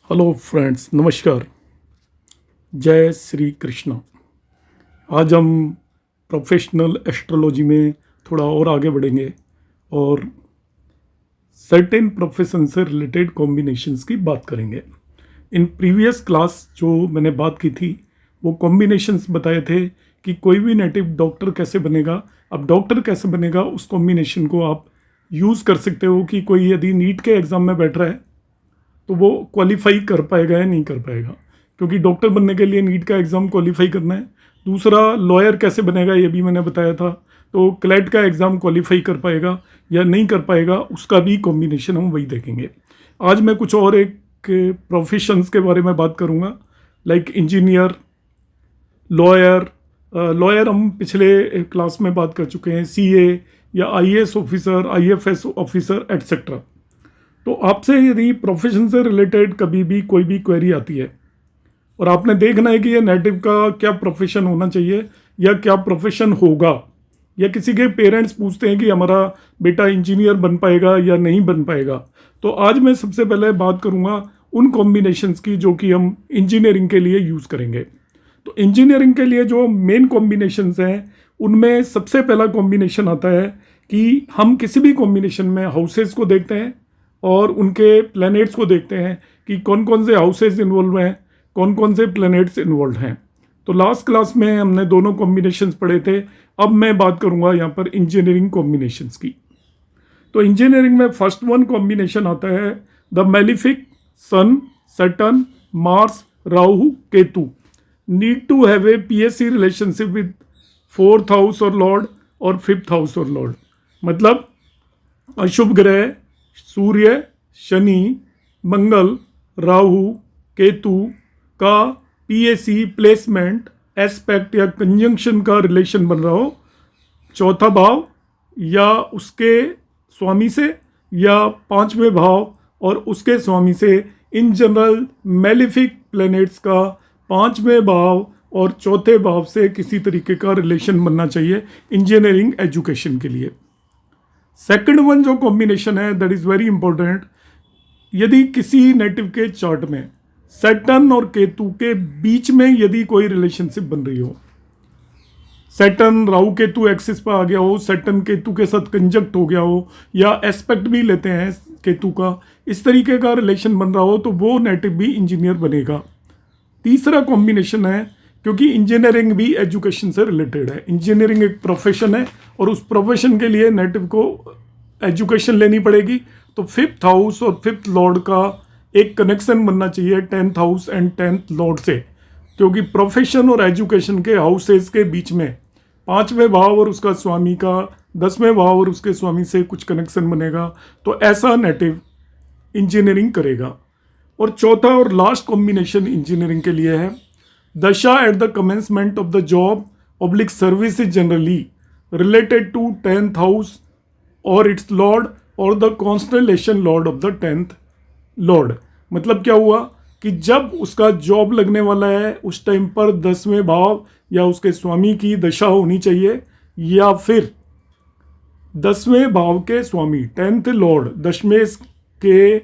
Hello friends, नमस्कार। जय श्री कृष्णा। आज हम प्रोफेशनल एस्ट्रोलॉजी में थोड़ा और आगे बढ़ेंगे और सर्टेन प्रोफेशन से रिलेटेड कॉम्बिनेशंस की बात करेंगे। इन प्रीवियस क्लास जो मैंने बात की थी वो कॉम्बिनेशंस बताए थे कि कोई भी नेटिव डॉक्टर कैसे बनेगा। अब डॉक्टर कैसे बनेगा उस कॉम्बिनेशन को आप यूज़ कर सकते हो कि कोई यदि नीट के एग्ज़ाम में बैठ रहा है तो वो क्वालिफाई कर पाएगा या नहीं कर पाएगा, क्योंकि डॉक्टर बनने के लिए नीट का एग्ज़ाम क्वालिफाई करना है। दूसरा, लॉयर कैसे बनेगा ये भी मैंने बताया था, तो क्लैट का एग्ज़ाम क्वालिफाई कर पाएगा या नहीं कर पाएगा उसका भी कॉम्बिनेशन हम वही देखेंगे। आज मैं कुछ और एक प्रोफेशंस के बारे में बात करूँगा, लाइक इंजीनियर, लॉयर। लॉयर हम पिछले क्लास में बात कर चुके हैं, सीए या IAS officer, IFS officer etcetera. तो आपसे यदि प्रोफेशन से रिलेटेड कभी भी कोई भी क्वेरी आती है और आपने देखना है कि ये नेटिव का क्या प्रोफेशन होना चाहिए या क्या प्रोफेशन होगा, या किसी के पेरेंट्स पूछते हैं कि हमारा बेटा इंजीनियर बन पाएगा या नहीं बन पाएगा, तो आज मैं सबसे पहले बात करूँगा उन कॉम्बिनेशंस की जो कि हम इंजीनियरिंग के लिए यूज़ करेंगे। तो इंजीनियरिंग के लिए जो मेन कॉम्बिनेशंस हैं उनमें सबसे पहला कॉम्बिनेशन आता है कि हम किसी भी कॉम्बिनेशन में हाउसेस को देखते हैं और उनके प्लैनेट्स को देखते हैं कि कौन कौन से हाउसेस इन्वॉल्व हैं, कौन कौन से प्लैनेट्स इन्वॉल्व हैं। तो लास्ट क्लास में हमने दोनों कॉम्बिनेशंस पढ़े थे। अब मैं बात करूंगा यहाँ पर इंजीनियरिंग कॉम्बिनेशंस की। तो इंजीनियरिंग में फर्स्ट वन कॉम्बिनेशन आता है the malefic sun Saturn Mars Rahu Ketu need to have a PSC relationship with fourth house और लॉर्ड और फिफ्थ हाउस और लॉर्ड। मतलब अशुभ ग्रह सूर्य, शनि, मंगल, राहु, केतु का पीएसी प्लेसमेंट, एस्पेक्ट या कंजंक्शन का रिलेशन बन रहा हो चौथा भाव या उसके स्वामी से या पांचवें भाव और उसके स्वामी से। इन जनरल मेलिफिक प्लैनेट्स का पांचवें भाव और चौथे भाव से किसी तरीके का रिलेशन बनना चाहिए इंजीनियरिंग एजुकेशन के लिए। सेकंड वन जो कॉम्बिनेशन है दैट इज़ वेरी इंपॉर्टेंट, यदि किसी नेटिव के चार्ट में सैटर्न और केतु के बीच में यदि कोई रिलेशनशिप बन रही हो, सैटर्न राहु केतु एक्सिस पर आ गया हो, सैटर्न केतु के साथ कंजक्ट हो गया हो या एस्पेक्ट भी लेते हैं केतु का, इस तरीके का रिलेशन बन रहा हो तो वो नेटिव भी इंजीनियर बनेगा। तीसरा कॉम्बिनेशन है, क्योंकि इंजीनियरिंग भी एजुकेशन से रिलेटेड है, इंजीनियरिंग एक प्रोफेशन है और उस प्रोफेशन के लिए नेटिव को एजुकेशन लेनी पड़ेगी, तो फिफ्थ हाउस और फिफ्थ लॉर्ड का एक कनेक्शन बनना चाहिए tenth house and tenth Lord से, क्योंकि प्रोफेशन और एजुकेशन के हाउसेस के बीच में पांचवें भाव और उसका स्वामी का 10वें भाव और उसके स्वामी से कुछ कनेक्शन बनेगा, तो ऐसा नेटिव इंजीनियरिंग करेगा। और चौथा और लास्ट कॉम्बिनेशन इंजीनियरिंग के लिए है दशा at the commencement of the job oblique service is generally related to tenth house और इट्स लॉर्ड और the constellation lord of the tenth lord. मतलब क्या हुआ कि जब उसका जॉब लगने वाला है उस टाइम पर 10वें भाव या उसके स्वामी की दशा होनी चाहिए, या फिर 10वें भाव के स्वामी टेंथ लॉर्ड 10वें के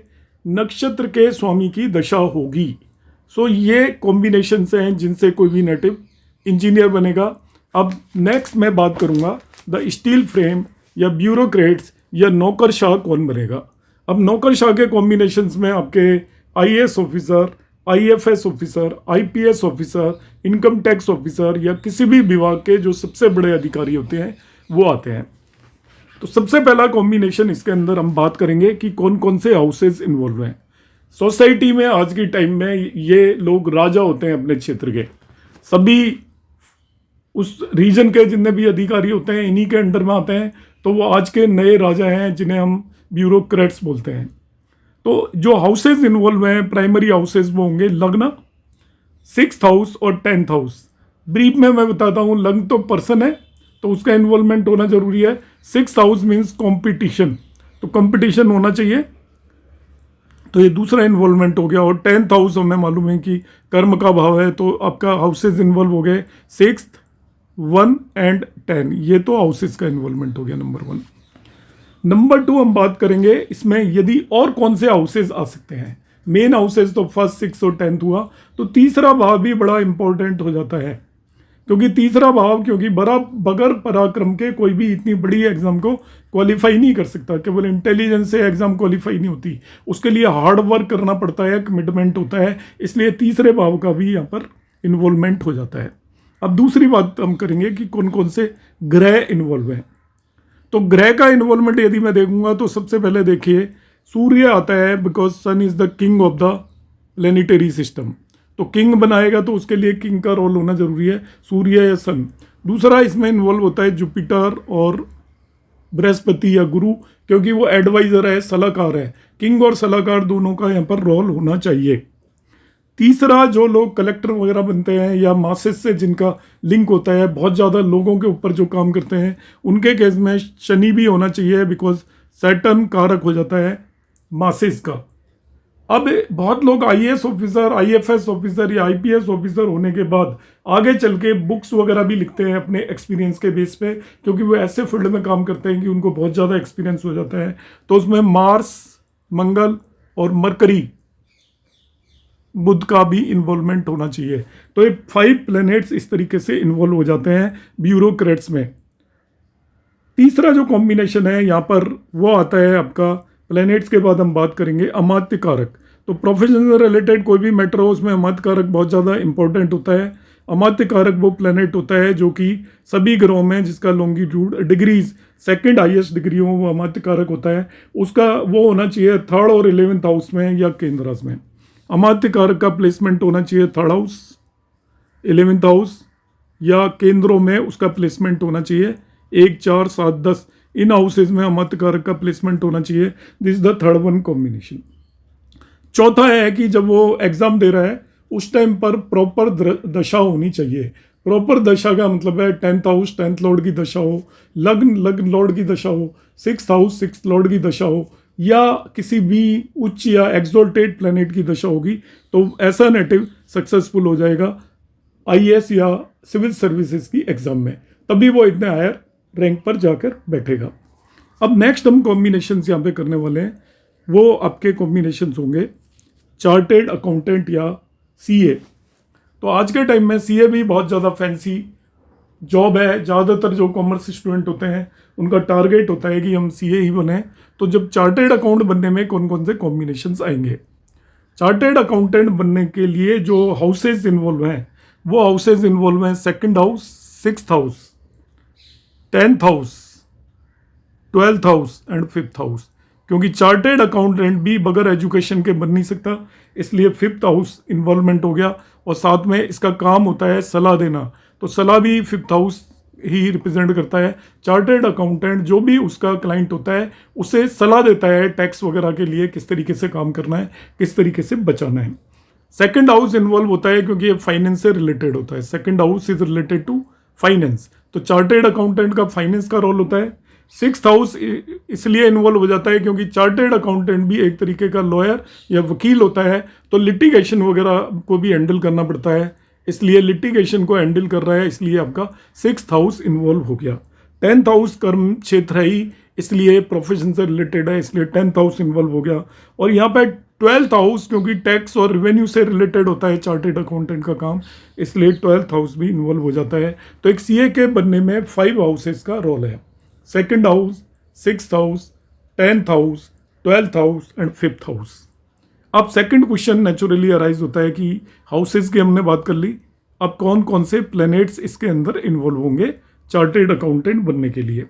नक्षत्र के स्वामी की दशा होगी। सो ये कॉम्बिनेशन हैं जिनसे कोई भी नेटिव इंजीनियर बनेगा। अब नेक्स्ट मैं बात करूंगा द स्टील फ्रेम या ब्यूरोक्रेट्स या नौकरशाह कौन बनेगा। अब नौकरशाह के कॉम्बिनेशंस में आपके IAS officer, IFS officer, IPS officer, income tax officer या किसी भी विभाग के जो सबसे बड़े अधिकारी होते हैं वो आते हैं। तो सबसे पहला कॉम्बिनेशन इसके अंदर हम बात करेंगे कि कौन कौन से हाउसेस इन्वॉल्व हैं। सोसाइटी में आज के टाइम में ये लोग राजा होते हैं अपने क्षेत्र के, सभी उस रीजन के जितने भी अधिकारी होते हैं इन्हीं के अंडर में आते हैं, तो वो आज के नए राजा हैं जिन्हें हम ब्यूरोक्रेट्स बोलते हैं। तो जो हाउसेस इन्वॉल्व हैं प्राइमरी हाउसेस वो होंगे लग्न, सिक्स्थ हाउस और टेंथ हाउस। ब्रीफ में मैं बताता हूँ, लग्न तो पर्सन है तो उसका इन्वॉल्वमेंट होना जरूरी है। सिक्स्थ हाउस मीन्स कॉम्पिटिशन, तो कंपटीशन होना चाहिए, तो ये दूसरा इन्वॉल्वमेंट हो गया। और टेंथ हाउस हमें मालूम है कि कर्म का भाव है, तो आपका हाउसेस इन्वॉल्व हो गए 6, 1 एंड 10, ये तो हाउसेस का इन्वॉल्वमेंट हो गया नंबर 1। नंबर 2 हम बात करेंगे इसमें यदि और कौन से हाउसेस आ सकते हैं। मेन हाउसेज तो फर्स्ट, सिक्स और 10th हुआ, तो तीसरा भाव भी बड़ा इंपॉर्टेंट हो जाता है, क्योंकि तीसरा भाव, क्योंकि बगैर पराक्रम के कोई भी इतनी बड़ी एग्जाम को क्वालिफाई नहीं कर सकता। केवल इंटेलिजेंस से एग्जाम क्वालिफाई नहीं होती, उसके लिए हार्ड वर्क करना पड़ता है, कमिटमेंट होता है, इसलिए तीसरे भाव का भी यहाँ पर इन्वॉल्वमेंट हो जाता है। अब दूसरी बात हम करेंगे कि कौन कौन से ग्रह इन्वॉल्व हैं। तो ग्रह का इन्वॉल्वमेंट यदि मैं देखूंगा तो सबसे पहले देखिए सूर्य आता है, because sun is the king of the planetary system. तो किंग बनाएगा तो उसके लिए किंग का रोल होना जरूरी है, सूर्य या सन। दूसरा इसमें इन्वॉल्व होता है जुपिटर और बृहस्पति या गुरु, क्योंकि वो एडवाइजर है, सलाहकार है। किंग और सलाहकार दोनों का यहाँ पर रोल होना चाहिए। तीसरा, जो लोग कलेक्टर वगैरह बनते हैं या मासेस से जिनका लिंक होता है, बहुत ज़्यादा लोगों के ऊपर जो काम करते हैं, उनके केस में शनि भी होना चाहिए, बिकॉज सैटर्न कारक हो जाता है मासेस का। अब बहुत लोग आईएएस ऑफिसर, आईएफएस ऑफिसर या आईपीएस ऑफिसर होने के बाद आगे चल के बुक्स वगैरह भी लिखते हैं अपने एक्सपीरियंस के बेस पे, क्योंकि वो ऐसे फील्ड में काम करते हैं कि उनको बहुत ज़्यादा एक्सपीरियंस हो जाता है। तो उसमें मार्स, मंगल और मरकरी, बुध का भी इन्वॉल्वमेंट होना चाहिए। तो ये 5 प्लैनेट्स इस तरीके से इन्वॉल्व हो जाते हैं ब्यूरोक्रेट्स में। तीसरा जो कॉम्बिनेशन है यहाँ पर वो आता है आपका, प्लैनेट्स के बाद हम बात करेंगे अमात्य कारक। तो प्रोफेशन से रिलेटेड कोई भी मैटर हो, उसमें अमात्य कारक बहुत ज़्यादा इंपॉर्टेंट होता है। अमात्य कारक वो प्लैनेट होता है जो कि सभी ग्रहों में जिसका longitude degrees second highest degree हो, वो अमात्य कारक होता है। उसका वो होना चाहिए 3rd और 11th हाउस में या केंद्र राशि में। अमात्य कारक का प्लेसमेंट होना चाहिए 3rd हाउस, 11th हाउस या केंद्रों में उसका प्लेसमेंट होना चाहिए 1, 4, 7, 10 इन हाउसेज में अमात्य कारक का प्लेसमेंट होना चाहिए। This is the third one combination. चौथा है कि जब वो एग्जाम दे रहा है उस टाइम पर प्रॉपर दशा होनी चाहिए। प्रॉपर दशा का मतलब है 10th हाउस 10th लॉर्ड की दशा हो, लग्न लॉर्ड की दशा हो, 6th हाउस 6th लॉर्ड की दशा हो, या किसी भी उच्च या एक्सोल्टेड प्लैनेट की दशा होगी, तो ऐसा नेटिव सक्सेसफुल हो जाएगा आईएएस या सिविल सर्विसेज की एग्जाम में, तभी वो इतने हायर रैंक पर जाकर बैठेगा। अब नेक्स्ट हम कॉम्बिनेशन यहाँ पे करने वाले हैं, वो आपके कॉम्बिनेशन होंगे चार्टेड अकाउंटेंट या सीए। तो आज के टाइम में सीए भी बहुत ज़्यादा फैंसी जॉब है। ज़्यादातर जो कॉमर्स स्टूडेंट होते हैं उनका टारगेट होता है कि हम सीए ही बने। तो जब चार्टेड अकाउंट बनने में कौन कौन से कॉम्बिनेशंस आएंगे? चार्टेड अकाउंटेंट बनने के लिए जो हाउसेज इन्वॉल्व हैं वो हाउसेज इन्वॉल्व हैं 2nd house, 6th house, 10th house, 12th house and 5th house. क्योंकि चार्टेड अकाउंटेंट भी बगैर एजुकेशन के बन नहीं सकता, इसलिए 5th हाउस इन्वॉल्वमेंट हो गया। और साथ में इसका काम होता है सलाह देना, तो सलाह भी 5th हाउस ही रिप्रेजेंट करता है। चार्टेड अकाउंटेंट जो भी उसका क्लाइंट होता है उसे सलाह देता है टैक्स वगैरह के लिए, किस तरीके से काम करना है, किस तरीके से बचाना है। 2nd हाउस इन्वॉल्व होता है क्योंकि ये फाइनेंस से रिलेटेड होता है। 2nd house is related to finance, तो चार्टेड अकाउंटेंट का फाइनेंस का रोल होता है। 6th हाउस इसलिए इन्वॉल्व हो जाता है क्योंकि चार्टेड अकाउंटेंट भी एक तरीके का लॉयर या वकील होता है, तो लिटिगेशन वगैरह को भी हैंडल करना पड़ता है, इसलिए लिटिगेशन को हैंडल कर रहा है, इसलिए आपका 6th हाउस इन्वॉल्व हो गया। 10th हाउस कर्म क्षेत्र है ही, इसलिए प्रोफेशन से रिलेटेड है, इसलिए 10th हाउस इन्वॉल्व हो गया। और यहाँ पे 12th हाउस क्योंकि टैक्स और रेवेन्यू से रिलेटेड होता है चार्टेड अकाउंटेंट का काम, इसलिए 12th हाउस भी इन्वॉल्व हो जाता है। तो एक सीए के बनने में 5 हाउसेस का रोल है: 2nd house, 6th house, 10th house, 12th house and 5th house. अब सेकंड क्वेश्चन नेचुरली अराइज होता है कि हाउसेस की हमने बात कर ली, अब कौन कौन से प्लैनेट्स इसके अंदर इन्वॉल्व होंगे चार्टेड अकाउंटेंट बनने के लिए?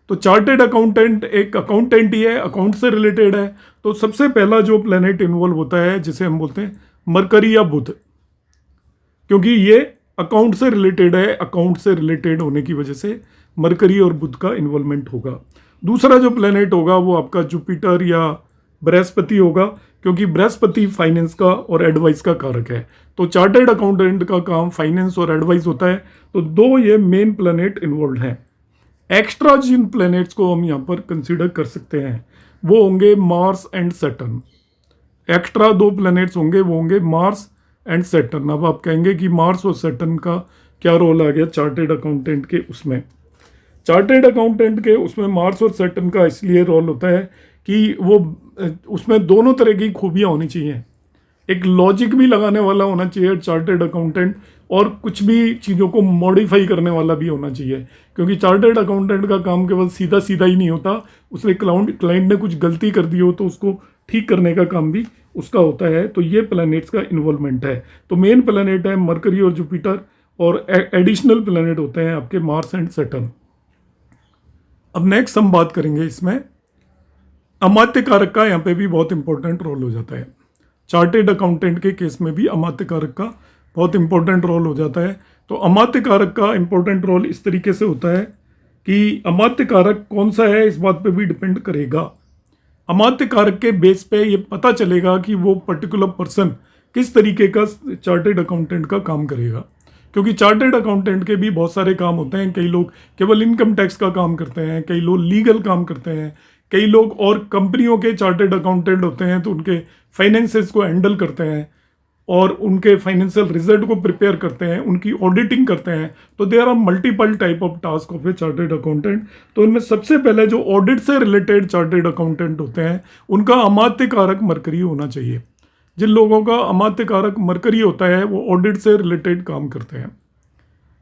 तो चार्टेड अकाउंटेंट एक अकाउंटेंट ही है, अकाउंट से रिलेटेड है। तो सबसे पहला जो प्लैनेट इन्वॉल्व होता है जिसे हम बोलते हैं मरकरी या बुध, क्योंकि ये अकाउंट से रिलेटेड है, अकाउंट से रिलेटेड होने की वजह से मरकरी और बुध का इन्वॉल्वमेंट होगा। दूसरा जो प्लैनेट होगा वो आपका जुपिटर या बृहस्पति होगा, क्योंकि बृहस्पति फाइनेंस का और एडवाइस का कारक है। तो चार्टेड अकाउंटेंट का काम फाइनेंस और एडवाइस होता है। तो 2 ये मेन प्लैनेट इन्वॉल्व हैं। एक्स्ट्रा जिन प्लैनेट्स को हम यहाँ पर कंसीडर कर सकते हैं वो होंगे Mars and Saturn. Extra 2 planets होंगे, वो होंगे मार्स एंड सैटर्न। अब आप कहेंगे कि मार्स और सैटर्न का क्या रोल आ गया चार्टेड अकाउंटेंट के उसमें? चार्टेड अकाउंटेंट के उसमें मार्स और सैटर्न का इसलिए रोल होता है कि वो उसमें दोनों तरह की खूबियाँ होनी चाहिए। एक लॉजिक भी लगाने वाला होना चाहिए चार्टर्ड अकाउंटेंट, और कुछ भी चीज़ों को मॉडिफाई करने वाला भी होना चाहिए, क्योंकि चार्टर्ड अकाउंटेंट का काम केवल सीधा सीधा ही नहीं होता, उसमें क्लाइंट ने कुछ गलती कर दी हो तो उसको ठीक करने का काम भी उसका होता है। तो ये प्लैनेट्स का इन्वॉल्वमेंट है। तो मेन प्लैनेट है मरकरी और जुपिटर, और एडिशनल प्लैनेट होते हैं आपके मार्स एंड सैटर्न। अब नेक्स्ट हम बात करेंगे इसमें अमात्य कारक का, यहाँ पे भी बहुत इंपॉर्टेंट रोल हो जाता है। चार्टेड अकाउंटेंट के केस में भी अमात्य कारक का बहुत इंपॉर्टेंट रोल हो जाता है। तो अमात्य कारक का इंपॉर्टेंट रोल इस तरीके से होता है कि अमात्य कारक कौन सा है इस बात पे भी डिपेंड करेगा। अमात्य कारक के बेस पे ये पता चलेगा कि वो पर्टिकुलर पर्सन किस तरीके का चार्टेड अकाउंटेंट का काम करेगा, क्योंकि चार्टेड अकाउंटेंट के भी बहुत सारे काम होते हैं। कई लोग केवल इनकम टैक्स का काम करते हैं, कई लोग लीगल काम करते हैं, कई लोग और कंपनियों के चार्टेड अकाउंटेंट होते हैं तो उनके फाइनेंसेस को हैंडल करते हैं और उनके फाइनेंशियल रिजल्ट को प्रिपेयर करते हैं, उनकी ऑडिटिंग करते हैं। तो there are multiple type of task of a chartered accountant. तो इनमें सबसे पहले जो ऑडिट से रिलेटेड चार्टेड अकाउंटेंट होते हैं उनका अमात्य कारक मरकरी होना चाहिए। जिन लोगों का अमात्य कारक मरकरी होता है वो ऑडिट से रिलेटेड काम करते हैं।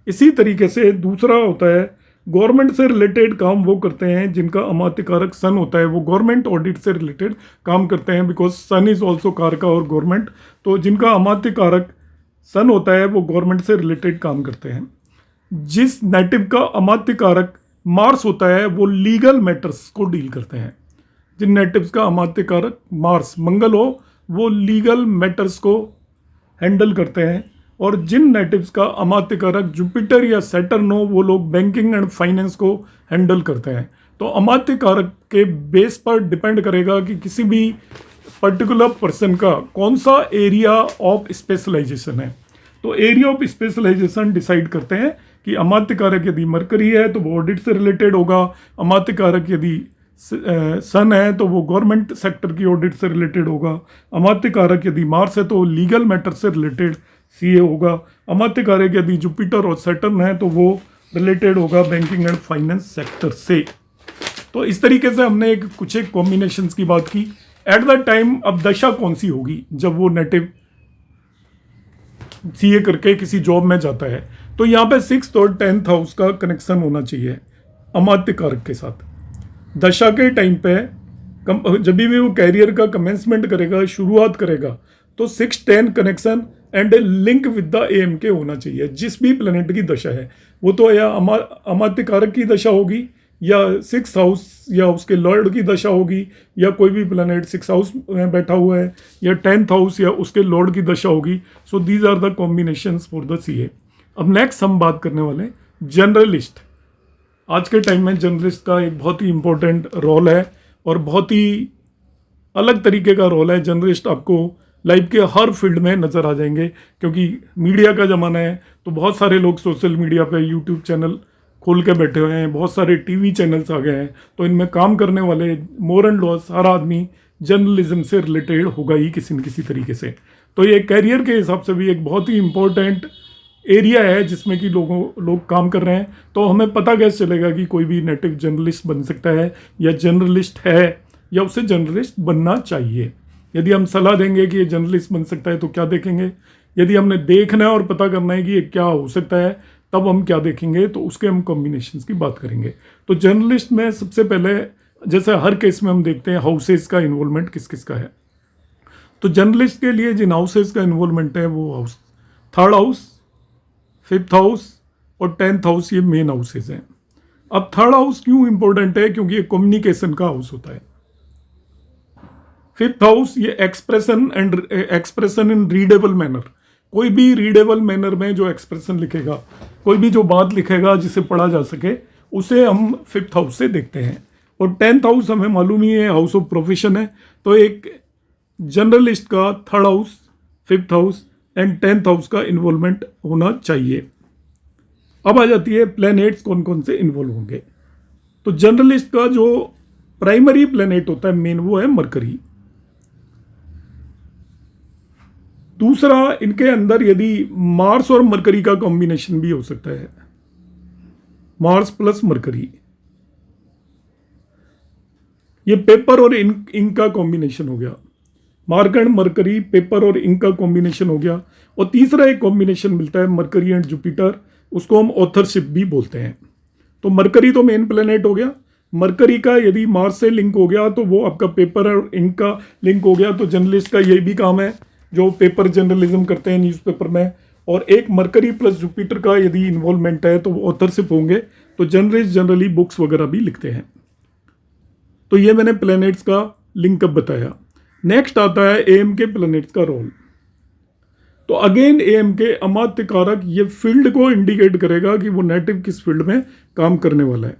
इसी तरीके से दूसरा होता है गवर्नमेंट से रिलेटेड काम वो करते हैं जिनका अमात्य कारक सन होता है, वो गवर्नमेंट ऑडिट से रिलेटेड काम करते हैं, बिकॉज सन इज ऑल्सो कारका और गवर्नमेंट। तो जिनका अमात्य कारक सन होता है वो गवर्नमेंट से रिलेटेड काम करते हैं। जिस नेटिव का अमात्य कारक मार्स होता है वो लीगल मैटर्स को डील करते हैं। जिन नेटिव्स का अमात्य कारक मार्स मंगल हो वो लीगल मैटर्स को हैंडल करते हैं, और जिन नेटिव्स का अमात्य कारक जुपिटर या सैटर्न हो वो लोग बैंकिंग एंड फाइनेंस को हैंडल करते हैं। तो अमात्य कारक के बेस पर डिपेंड करेगा कि किसी भी पर्टिकुलर पर्सन का कौन सा एरिया ऑफ स्पेशलाइजेशन है। तो एरिया ऑफ स्पेशलाइजेशन डिसाइड करते हैं कि अमात्य कारक यदि मरकरी है तो वो ऑडिट से रिलेटेड होगा, अमात्य कारक यदि सन है तो वो गवर्नमेंट सेक्टर की ऑडिट से रिलेटेड होगा, अमात्य कारक यदि मार्स है तो लीगल मैटर से रिलेटेड सीए होगा, अमात्य कारक यदि जुपिटर और सैटर्न है तो वो रिलेटेड होगा बैंकिंग एंड फाइनेंस सेक्टर से। तो इस तरीके से हमने कुछ एक कॉम्बिनेशंस की बात की। एट द टाइम अब दशा कौन सी होगी जब वो नेटिव सीए करके किसी जॉब में जाता है, तो यहाँ पे 6th और 10th हाउस का कनेक्शन होना चाहिए अमात्य कारक के साथ। दशा के टाइम पे जब भी वो कैरियर का कमेंसमेंट करेगा, शुरुआत करेगा, तो 6-10 connection and a link with the M K होना चाहिए। जिस भी प्लेनेट की दशा है वो तो या अमात्य कारक की दशा होगी, या 6th हाउस या उसके लॉर्ड की दशा होगी, या कोई भी प्लेनेट 6th हाउस में बैठा हुआ है, या 10th हाउस या उसके लॉर्ड की दशा होगी। So these are the combinations for the CA. अब नेक्स्ट हम बात करने वाले जनरलिस्ट। आज के टाइम में जर्नलिस्ट का एक बहुत ही इंपॉर्टेंट रोल है और बहुत ही अलग तरीके का रोल है। जर्नलिस्ट आपको लाइफ के हर फील्ड में नज़र आ जाएंगे, क्योंकि मीडिया का ज़माना है तो बहुत सारे लोग सोशल मीडिया पे यूट्यूब चैनल खोल के बैठे हुए हैं, बहुत सारे टीवी चैनल्स आ गए हैं। तो इनमें काम करने वाले मोर एंड लॉस हर आदमी जर्नलिज्म से रिलेटेड होगा ही किसी न किसी तरीके से। तो ये कैरियर के हिसाब से भी एक बहुत ही इम्पोर्टेंट एरिया है जिसमें कि लोग काम कर रहे हैं। तो हमें पता कैसे चलेगा कि कोई भी नेटिव जर्नलिस्ट बन सकता है या जर्नलिस्ट है या उसे जर्नलिस्ट बनना चाहिए। यदि हम सलाह देंगे कि ये जर्नलिस्ट बन सकता है तो क्या देखेंगे, यदि हमने देखना है और पता करना है कि ये क्या हो सकता है तब हम क्या देखेंगे, तो उसके हम कॉम्बिनेशंस की बात करेंगे। तो जर्नलिस्ट में सबसे पहले जैसे हर केस में हम देखते हैं हाउसेज का इन्वॉल्वमेंट किस किस का है। तो जर्नलिस्ट के लिए जिन हाउसेज का इन्वॉल्वमेंट है वो house 3rd house, 5th house और 10th हाउस, ये मेन हाउसेज हैं। अब 3rd हाउस क्यों इंपॉर्टेंट है, क्योंकि ये कम्युनिकेशन का हाउस होता है। 5th हाउस ये एक्सप्रेशन इन रीडेबल मैनर, कोई भी रीडेबल मैनर में जो एक्सप्रेशन लिखेगा, कोई भी जो बात लिखेगा जिसे पढ़ा जा सके, उसे हम 5th हाउस से देखते हैं। और 10th हाउस हमें मालूम ही है हाउस ऑफ प्रोफेशन है। तो एक जर्नलिस्ट का 3rd house, 5th house and 10th house का इन्वॉल्वमेंट होना चाहिए। अब आ जाती है प्लैनेट्स कौन कौन से इन्वॉल्व होंगे। तो जर्नलिस्ट का जो प्राइमरी प्लैनेट होता है मेन वो है मरकरी। दूसरा, इनके अंदर यदि मार्स और मरकरी का कॉम्बिनेशन भी हो सकता है, मार्स प्लस मरकरी, ये पेपर और इंक का कॉम्बिनेशन हो गया। मार्क एंड मरकरी, पेपर और इंक का कॉम्बिनेशन हो गया। और तीसरा एक कॉम्बिनेशन मिलता है मरकरी एंड जुपिटर, उसको हम ऑथरशिप भी बोलते हैं। तो मरकरी तो मेन प्लेनेट हो गया, मरकरी का यदि मार्स से लिंक हो गया तो वो आपका पेपर और इंक का लिंक हो गया। तो जर्नलिस्ट का ये भी काम है जो पेपर जर्नलिज्म करते हैं न्यूज़पेपर में। और एक मरकरी प्लस जुपिटर का यदि इन्वॉल्वमेंट है तो वो ऑथरशिप होंगे। तो जर्नलिस्ट जनरली बुक्स वगैरह भी लिखते हैं। तो ये मैंने प्लैनेट्स का लिंकअप बताया। नेक्स्ट आता है एएम के प्लैनेट्स का रोल। तो अगेन एएम के अमात्य कारक ये फील्ड को इंडिकेट करेगा कि वो नेटिव किस फील्ड में काम करने वाला है,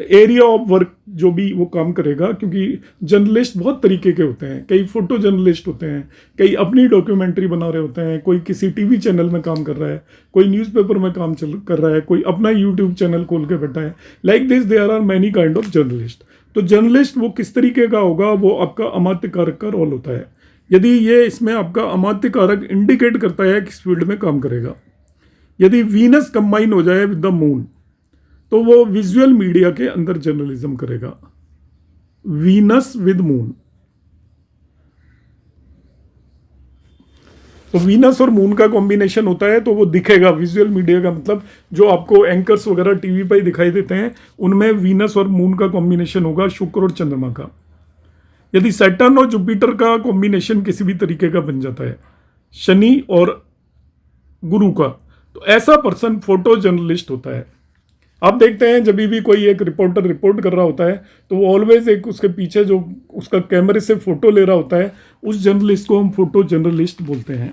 एरिया ऑफ वर्क जो भी वो काम करेगा। क्योंकि जर्नलिस्ट बहुत तरीके के होते हैं, कई फोटो जर्नलिस्ट होते हैं, कई अपनी डॉक्यूमेंट्री बना रहे होते हैं, कोई किसी टीवी चैनल में काम कर रहा है, कोई न्यूज़पेपर में काम कर रहा है, कोई अपना यूट्यूब चैनल खोल के बैठा है। Like this there are many kind of journalist. तो जर्नलिस्ट वो किस तरीके का होगा, वो आपका अमात्य कारक का रोल होता है। यदि ये इसमें आपका अमात्य कारक इंडिकेट करता है किस फील्ड में काम करेगा। यदि वीनस कंबाइन हो जाए विद द मून तो वो विजुअल मीडिया के अंदर जर्नलिज्म करेगा। वीनस विद मून, तो वीनस और मून का कॉम्बिनेशन होता है तो वो दिखेगा। विजुअल मीडिया का मतलब जो आपको एंकर्स वगैरह टीवी पर दिखाई देते हैं उनमें वीनस और मून का कॉम्बिनेशन होगा, शुक्र और चंद्रमा का। यदि सैटर्न और जुपिटर का कॉम्बिनेशन किसी भी तरीके का बन जाता है, शनि और गुरु का, तो ऐसा पर्सन फोटो जर्नलिस्ट होता है। आप देखते हैं जब भी कोई एक रिपोर्टर रिपोर्ट कर रहा होता है तो वो ऑलवेज एक उसके पीछे जो उसका कैमरे से फोटो ले रहा होता है, उस जर्नलिस्ट को हम फोटो जर्नलिस्ट बोलते हैं।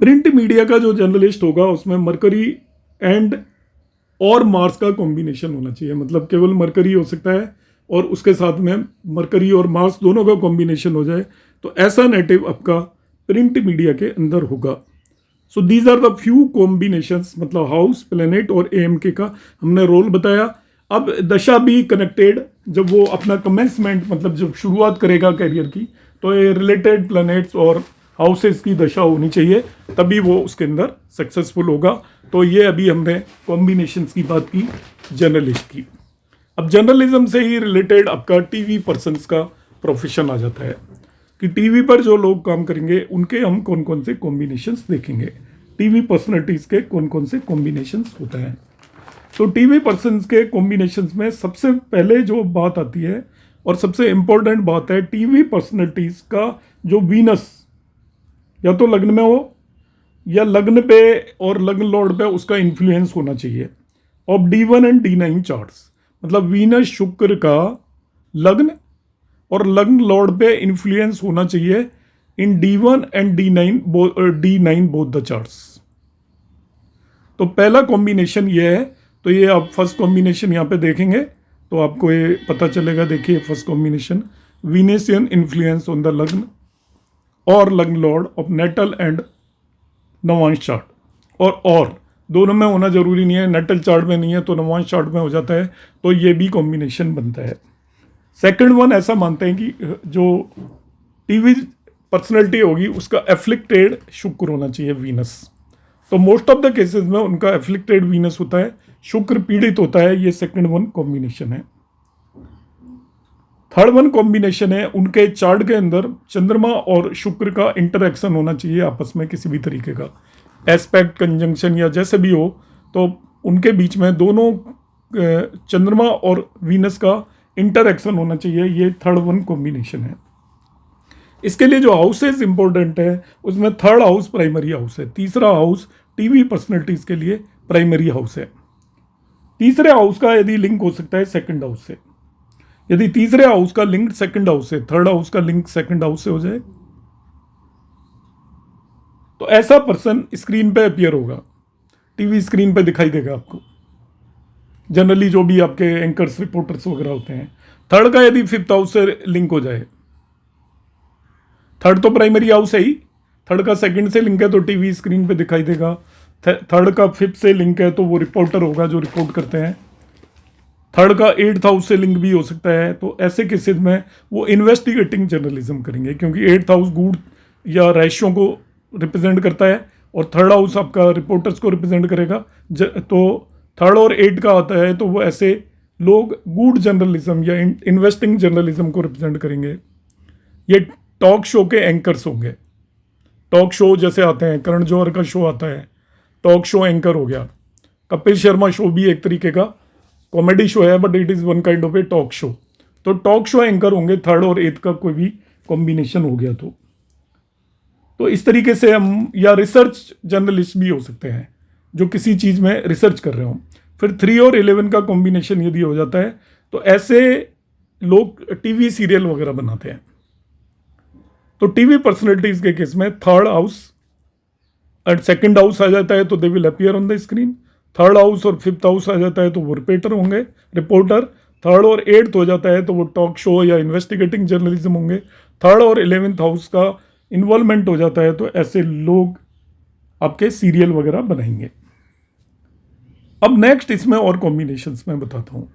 प्रिंट मीडिया का जो जर्नलिस्ट होगा उसमें मरकरी एंड और मार्स का कॉम्बिनेशन होना चाहिए। मतलब केवल मरकरी हो सकता है और उसके साथ में मरकरी और मार्स दोनों का कॉम्बिनेशन हो जाए, तो ऐसा नेटिव आपका प्रिंट मीडिया के अंदर होगा। So these are the few combinations, मतलब हाउस, प्लेनेट और एएमके का हमने रोल बताया। अब दशा भी कनेक्टेड, जब वो अपना कमेंसमेंट मतलब जब शुरुआत करेगा करियर की, तो ये रिलेटेड प्लैनेट्स और हाउसेस की दशा होनी चाहिए, तभी वो उसके अंदर सक्सेसफुल होगा। तो ये अभी हमने कॉम्बिनेशंस की बात की जर्नलिस्ट की। अब जर्नलिज्म से ही रिलेटेड आपका टीवी पर्सन्स का प्रोफेशन आ जाता है कि टीवी पर जो लोग काम करेंगे उनके हम कौन कौन से कॉम्बिनेशंस देखेंगे, टीवी पर्सनैलिटीज़ के कौन कौन से कॉम्बिनेशंस होते हैं। तो टीवी पर्सन्स के कॉम्बिनेशंस में सबसे पहले जो बात आती है और सबसे इम्पोर्टेंट बात है, टीवी पर्सनैलिटीज़ का जो वीनस या तो लग्न में हो या लग्न पे और लग्न लॉर्ड पे उसका इन्फ्लुएंस होना चाहिए। Of D1 and D9 charts, मतलब वीनस शुक्र का लग्न और लग्न लॉर्ड पे इन्फ्लुएंस होना चाहिए इन D1 and D9 both the charts. तो पहला कॉम्बिनेशन ये है। तो ये आप फर्स्ट कॉम्बिनेशन यहाँ पे देखेंगे तो आपको ये पता चलेगा। देखिए first combination, Venusian influence on the lagna और lagna lord of natal and navamsa chart, और दोनों में होना जरूरी नहीं है, नेटल चार्ट में नहीं है तो नवांश चार्ट में हो जाता है। तो ये भी कॉम्बिनेशन बनता है। सेकंड वन ऐसा मानते हैं कि जो टीवी पर्सनैलिटी होगी उसका एफ्लिक्टेड शुक्र होना चाहिए, वीनस। तो मोस्ट ऑफ द केसेस में उनका एफ्लिक्टेड वीनस होता है, शुक्र पीड़ित होता है। ये सेकंड वन कॉम्बिनेशन है। थर्ड वन कॉम्बिनेशन है, उनके चार्ट के अंदर चंद्रमा और शुक्र का इंटरेक्शन होना चाहिए आपस में, किसी भी तरीके का एस्पेक्ट, कंजंक्शन या जैसे भी हो, तो उनके बीच में दोनों चंद्रमा और वीनस का इंटरेक्शन होना चाहिए। ये थर्ड वन कॉम्बिनेशन है। इसके लिए जो हाउसेस इंपॉर्टेंट है उसमें थर्ड हाउस प्राइमरी हाउस है। तीसरा हाउस टीवी पर्सनैलिटीज के लिए प्राइमरी हाउस है। तीसरे हाउस का यदि लिंक हो सकता है सेकंड हाउस से, यदि तीसरे हाउस का लिंक सेकंड हाउस से, थर्ड हाउस का लिंक सेकंड हाउस से हो जाए तो ऐसा पर्सन स्क्रीन पे अपीयर होगा, टीवी स्क्रीन पे दिखाई देगा आपको। जनरली जो भी आपके एंकर्स, रिपोर्टर्स वगैरह होते हैं। थर्ड का यदि फिफ्थ हाउस से लिंक हो जाए, थर्ड तो प्राइमरी हाउस है ही, थर्ड का सेकंड से लिंक है तो टीवी स्क्रीन पे दिखाई देगा। थर्ड का फिफ्थ से लिंक है तो वो रिपोर्टर होगा जो रिपोर्ट करते हैं। थर्ड का एट्थ हाउस से लिंक भी हो सकता है। तो ऐसे केसेस में वो इन्वेस्टिगेटिंग जर्नलिज्म करेंगे, क्योंकि एट्थ हाउस गुड या रैशियों को रिप्रेजेंट करता है और थर्ड हाउस आपका रिपोर्टर्स को रिप्रेजेंट करेगा। तो थर्ड और एट का आता है तो वो ऐसे लोग गुड जर्नलिज्म या इन्वेस्टिंग जर्नलिज्म को रिप्रेजेंट करेंगे। ये टॉक शो के एंकर्स होंगे। टॉक शो जैसे आते हैं, करण जौहर का शो आता है, टॉक शो एंकर हो गया। कपिल शर्मा शो भी एक तरीके का कॉमेडी शो है, but it is one kind of A talk show. तो टॉक शो एंकर होंगे, थर्ड और एथ का कोई भी कॉम्बिनेशन हो गया तो इस तरीके से हम, या रिसर्च जर्नलिस्ट भी हो सकते हैं जो किसी चीज़ में रिसर्च कर रहे हो। फिर 3 और 11 का कॉम्बिनेशन यदि हो जाता है तो ऐसे लोग टीवी सीरियल वगैरह बनाते हैं। तो टीवी पर्सनैलिटीज के केस में third house and second house आ जाता है तो they will appear on the screen. Third house और फिफ्थ हाउस आ जाता है तो वो रिपोर्टर। थर्ड और एट्थ हो जाता है तो वो टॉक शो या इन्वेस्टिगेटिंग जर्नलिज्म होंगे। थर्ड और 11th हाउस का इन्वॉल्वमेंट हो जाता है तो ऐसे लोग आपके सीरियल वगैरह बनाएंगे। अब नेक्स्ट इसमें और कॉम्बिनेशंस मैं बताता हूँ।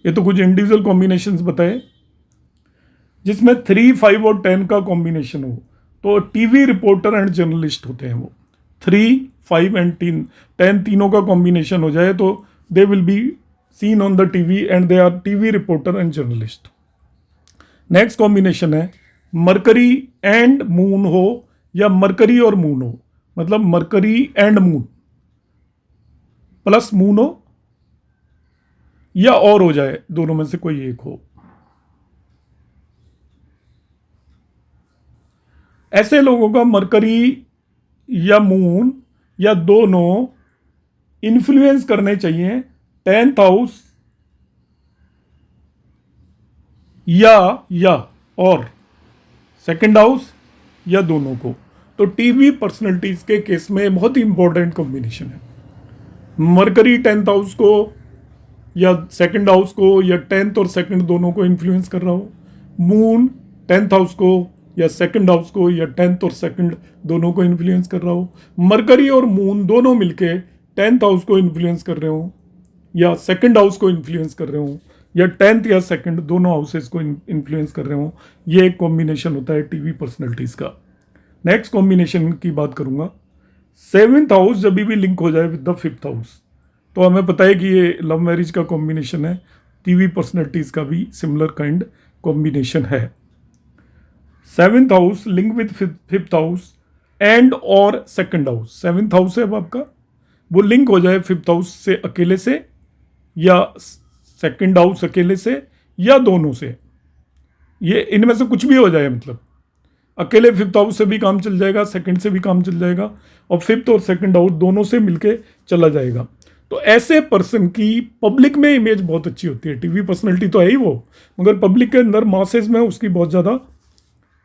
ये तो कुछ इंडिविजुअल कॉम्बिनेशंस बताए जिसमें 3, 5 और 10 का कॉम्बिनेशन हो तो टीवी रिपोर्टर एंड जर्नलिस्ट होते हैं वो। 3, 5 एंड 10 तीनों का कॉम्बिनेशन हो जाए तो they will be seen on the TV and they are TV reporter and journalist. Next combination है मरकरी एंड मून हो या मरकरी और मून हो, मतलब Mercury and moon plus moon हो या और हो जाए, दोनों में से कोई एक हो। ऐसे लोगों का मरकरी या मून या दोनों इन्फ्लुएंस करने चाहिए 10th हाउस या और सेकंड हाउस या दोनों को। तो टीवी पर्सनैलिटीज के केस में बहुत ही इंपॉर्टेंट कॉम्बिनेशन है। मरकरी 10th हाउस को या सेकंड हाउस को या 10th और सेकंड दोनों को इन्फ्लुएंस कर रहा हो। मून 10th हाउस को या सेकंड हाउस को या 10th और सेकंड दोनों को इन्फ्लुएंस कर रहा हो। मरकरी और मून दोनों मिलके 10th हाउस को इन्फ्लुएंस कर रहे हो या सेकंड हाउस को इन्फ्लुएंस कर रहे हो या 10th या सेकंड दोनों हाउसेस को इन्फ्लुएंस कर रहे हो। ये एक कॉम्बिनेशन होता है टीवी पर्सनैलिटीज का। नेक्स्ट कॉम्बिनेशन की बात करूंगा, 7th हाउस जब भी लिंक हो जाए विद द 5th हाउस तो हमें पता है कि ये लव मैरिज का कॉम्बिनेशन है। टीवी पर्सनैलिटीज का भी सिमिलर काइंड कॉम्बिनेशन है। 7th house link with 5th house and और सेकंड हाउस। 7th हाउस है अब आपका, वो लिंक हो जाए 5th हाउस से अकेले से या सेकंड हाउस अकेले से या दोनों से। ये इनमें से कुछ भी हो जाए, मतलब अकेले 5th हाउस से भी काम चल जाएगा, सेकंड से भी काम चल जाएगा और 5th और सेकंड हाउस दोनों से मिलके चला जाएगा। तो ऐसे पर्सन की पब्लिक में इमेज बहुत अच्छी होती है। टीवी पर्सनैलिटी तो है ही वो, मगर पब्लिक के अंदर मासेस में उसकी बहुत ज़्यादा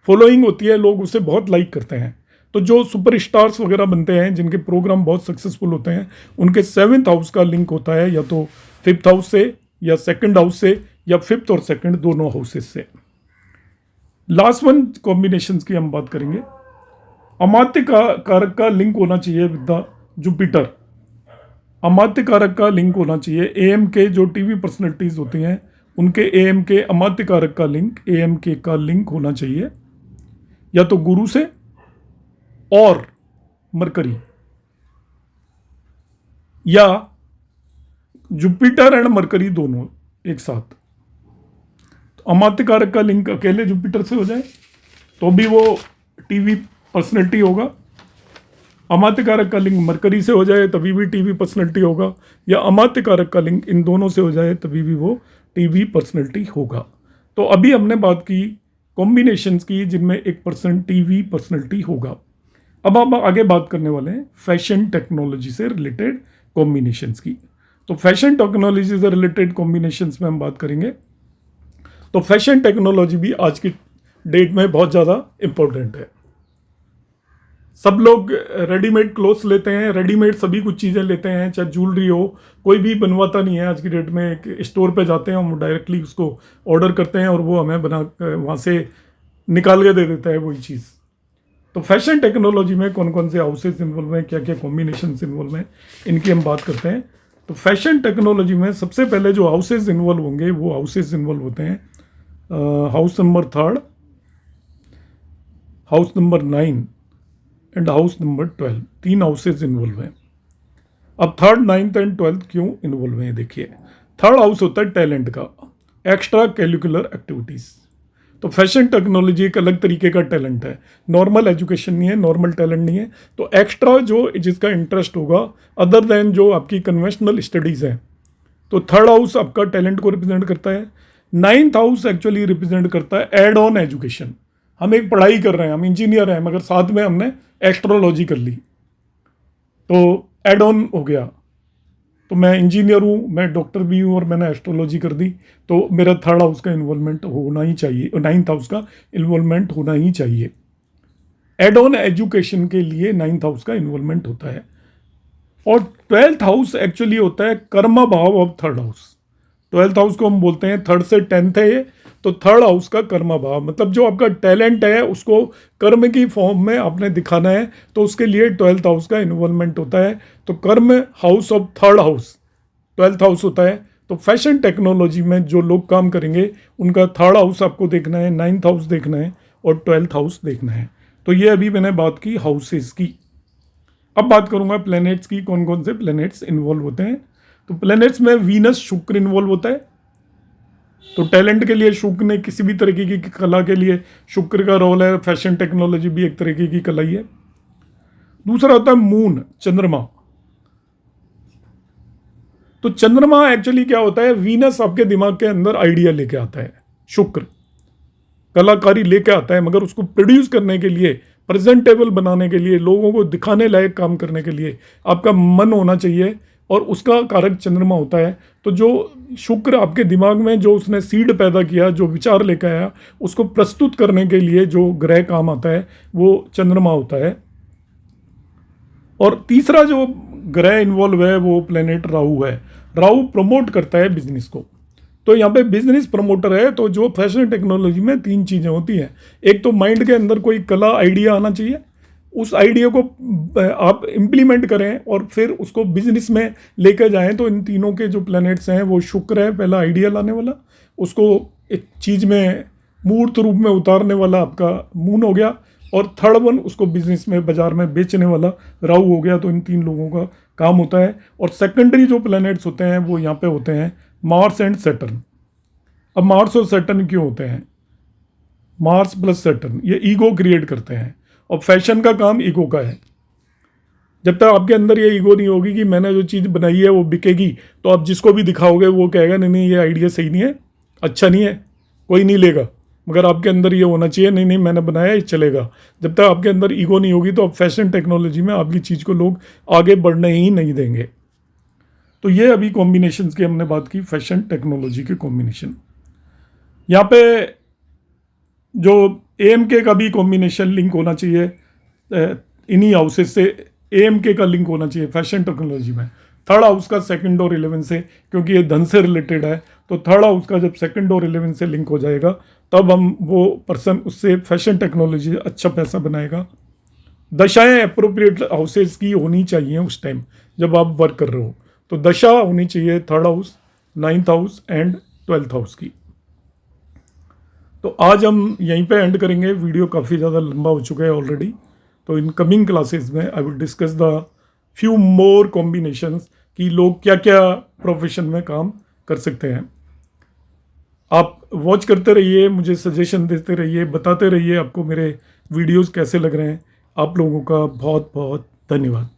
फॉलोइंग होती है, लोग उसे बहुत लाइक करते हैं। तो जो सुपरस्टार्स वगैरह बनते हैं जिनके प्रोग्राम बहुत सक्सेसफुल होते हैं उनके 7th हाउस का लिंक होता है या तो 5th हाउस से या सेकंड हाउस से या 5th और सेकंड दोनों हाउसेस से। लास्ट वन कॉम्बिनेशन की हम बात करेंगे। अमात्य कारक का लिंक होना चाहिए विद द जुपिटर। अमात्य कारक का लिंक होना चाहिए। एएम के जो टीवी पर्सनैलिटीज होती हैं उनके एएम के अमात्य कारक का लिंक एएम के का लिंक होना चाहिए या तो गुरु से और मरकरी या जुपिटर एंड मरकरी दोनों एक साथ। तो अमात्य कारक का लिंक अकेले जुपिटर से हो जाए तो भी वो टीवी पर्सनैलिटी होगा। अमात्य कारक का लिंक मरकरी से हो जाए तभी भी टीवी पर्सनैलिटी होगा, या अमात्य कारक का लिंक इन दोनों से हो जाए तभी भी वो टीवी पर्सनैलिटी होगा। तो अभी हमने बात की कॉम्बिनेशंस की जिनमें एक पर्सन टीवी पर्सनैलिटी होगा। अब हम आगे बात करने वाले हैं फैशन टेक्नोलॉजी से रिलेटेड कॉम्बिनेशंस की। तो फैशन टेक्नोलॉजी से रिलेटेड कॉम्बिनेशंस में हम बात करेंगे। तो फैशन टेक्नोलॉजी भी आज की डेट में बहुत ज़्यादा इम्पोर्टेंट है। सब लोग रेडीमेड क्लोथ्स लेते हैं, रेडीमेड सभी कुछ चीज़ें लेते हैं, चाहे ज्वेलरी हो, कोई भी बनवाता नहीं है आज की डेट में। एक स्टोर पे जाते हैं, हम डायरेक्टली उसको ऑर्डर करते हैं और वो हमें बना वहाँ से निकाल के दे देता है वही चीज़। तो फैशन टेक्नोलॉजी में कौन कौन से हाउसेज इन्वॉल्व हैं, क्या क्या कॉम्बिनेशन इन्वॉल्व हैं, इनकी हम बात करते हैं। तो फैशन टेक्नोलॉजी में सबसे पहले जो हाउसेज इन्वॉल्व होंगे वो हाउसेज इन्वॉल्व होते हैं house number 3, house number 9 and house number 12। 3 houses involve हैं। अब 3rd, 9th एंड 12th क्यों इन्वॉल्व हैं, देखिए। 3rd हाउस होता है टैलेंट का, एक्स्ट्रा कैरिकुलर एक्टिविटीज़। तो फैशन टेक्नोलॉजी एक अलग तरीके का टैलेंट है, नॉर्मल एजुकेशन नहीं है, नॉर्मल टैलेंट नहीं है। तो एक्स्ट्रा जो जिसका इंटरेस्ट होगा अदर देन जो आपकी कन्वेंशनल स्टडीज़ हैं, तो थर्ड हाउस आपका टैलेंट को रिप्रेजेंट करता है। नाइन्थ हाउस एक्चुअली रिप्रेजेंट करता है एड ऑन एजुकेशन। हम एक पढ़ाई कर रहे हैं, हम इंजीनियर हैं, मगर साथ में हमने एस्ट्रोलॉजी कर ली, तो एड ऑन हो गया। तो मैं इंजीनियर हूँ, मैं डॉक्टर भी हूँ और मैंने एस्ट्रोलॉजी कर दी, तो मेरा थर्ड हाउस का इन्वॉल्वमेंट होना ही चाहिए, नाइन्थ हाउस का इन्वॉल्वमेंट होना ही चाहिए। एड ऑन एजुकेशन के लिए नाइन्थ हाउस का इन्वॉल्वमेंट होता है। और ट्वेल्थ हाउस एक्चुअली होता है कर्म भाव of third house. Twelfth house को हम बोलते हैं, थर्ड से टेंथ है ये, तो थर्ड हाउस का कर्म भाव मतलब जो आपका टैलेंट है उसको कर्म की फॉर्म में आपने दिखाना है, तो उसके लिए ट्वेल्थ हाउस का इन्वॉल्वमेंट होता है। तो कर्म house of third house twelfth house होता है। तो फैशन टेक्नोलॉजी में जो लोग काम करेंगे उनका थर्ड हाउस आपको देखना है, नाइन्थ हाउस देखना है और ट्वेल्थ हाउस देखना है। तो ये अभी मैंने बात की हाउसेस की। अब बात करूंगा प्लैनेट्स की, कौन कौन से प्लैनेट्स इन्वॉल्व होते हैं। तो प्लैनेट्स में वीनस शुक्र इन्वॉल्व होता है। तो टैलेंट के लिए शुक्र ने किसी भी तरीके की कला के लिए शुक्र का रोल है। फैशन टेक्नोलॉजी भी एक तरीके की कला ही है। दूसरा होता है मून, चंद्रमा। तो चंद्रमा एक्चुअली क्या होता है, वीनस आपके दिमाग के अंदर आइडिया लेके आता है, शुक्र कलाकारी लेके आता है, मगर उसको प्रोड्यूस करने के लिए, प्रेजेंटेबल बनाने के लिए, लोगों को दिखाने लायक काम करने के लिए आपका मन होना चाहिए, और उसका कारक चंद्रमा होता है। तो जो शुक्र आपके दिमाग में जो उसने सीड पैदा किया, जो विचार लेकर आया, उसको प्रस्तुत करने के लिए जो ग्रह काम आता है वो चंद्रमा होता है। और तीसरा जो ग्रह इन्वॉल्व है वो प्लेनेट राहु है। राहु प्रमोट करता है बिजनेस को। तो यहाँ पे बिजनेस प्रमोटर है। तो जो फैशन टेक्नोलॉजी में तीन चीज़ें होती हैं, एक तो माइंड के अंदर कोई कला आइडिया आना चाहिए, उस आइडिया को आप इम्प्लीमेंट करें और फिर उसको बिजनेस में लेकर जाएं। तो इन तीनों के जो प्लैनेट्स हैं वो शुक्र है, पहला आइडिया लाने वाला, उसको एक चीज़ में मूर्त रूप में उतारने वाला आपका मून हो गया, और थर्ड वन उसको बिजनेस में बाजार में बेचने वाला राहु हो गया। तो इन तीन लोगों का काम होता है। और सेकेंडरी जो प्लैनेट्स होते हैं वो यहाँ पे होते हैं मार्स एंड सैटर्न। अब मार्स और सैटर्न क्यों होते हैं? मार्स प्लस सैटर्न ये ईगो क्रिएट करते हैं, और फैशन का काम ईगो का है। जब तक आपके अंदर ये ईगो नहीं होगी कि मैंने जो चीज़ बनाई है वो बिकेगी, तो आप जिसको भी दिखाओगे वो कहेगा नहीं नहीं ये आइडिया सही नहीं है, अच्छा नहीं है, कोई नहीं लेगा। मगर आपके अंदर ये होना चाहिए, नहीं नहीं मैंने बनाया ये चलेगा। जब तक आपके अंदर ईगो नहीं होगी तो आप फैशन टेक्नोलॉजी में आपकी चीज़ को लोग आगे बढ़ने ही नहीं देंगे। तो ये अभी कॉम्बिनेशंस की हमने बात की, फैशन टेक्नोलॉजी के कॉम्बिनेशन। यहाँ पे जो AMK का भी कॉम्बिनेशन लिंक होना चाहिए, इन्हीं हाउसेस से AMK का लिंक होना चाहिए फैशन टेक्नोलॉजी में। थर्ड हाउस का सेकंड और 11 से, क्योंकि ये धन से रिलेटेड है, तो थर्ड हाउस का जब सेकंड और 11 से लिंक हो जाएगा तब हम वो पर्सन उससे फैशन टेक्नोलॉजी अच्छा पैसा बनाएगा। दशाएं अप्रोप्रिएट हाउसेस की होनी चाहिए उस टाइम जब आप वर्क कर रहे हो। तो दशा होनी चाहिए third house, ninth house and twelfth house की। तो आज हम यहीं पे एंड करेंगे, वीडियो काफ़ी ज़्यादा लंबा हो चुका है ऑलरेडी। तो इन कमिंग क्लासेस में I will discuss the few more combinations कि लोग क्या क्या प्रोफेशन में काम कर सकते हैं। आप वॉच करते रहिए, मुझे सजेशन देते रहिए, बताते रहिए आपको मेरे वीडियोस कैसे लग रहे हैं। आप लोगों का बहुत बहुत धन्यवाद।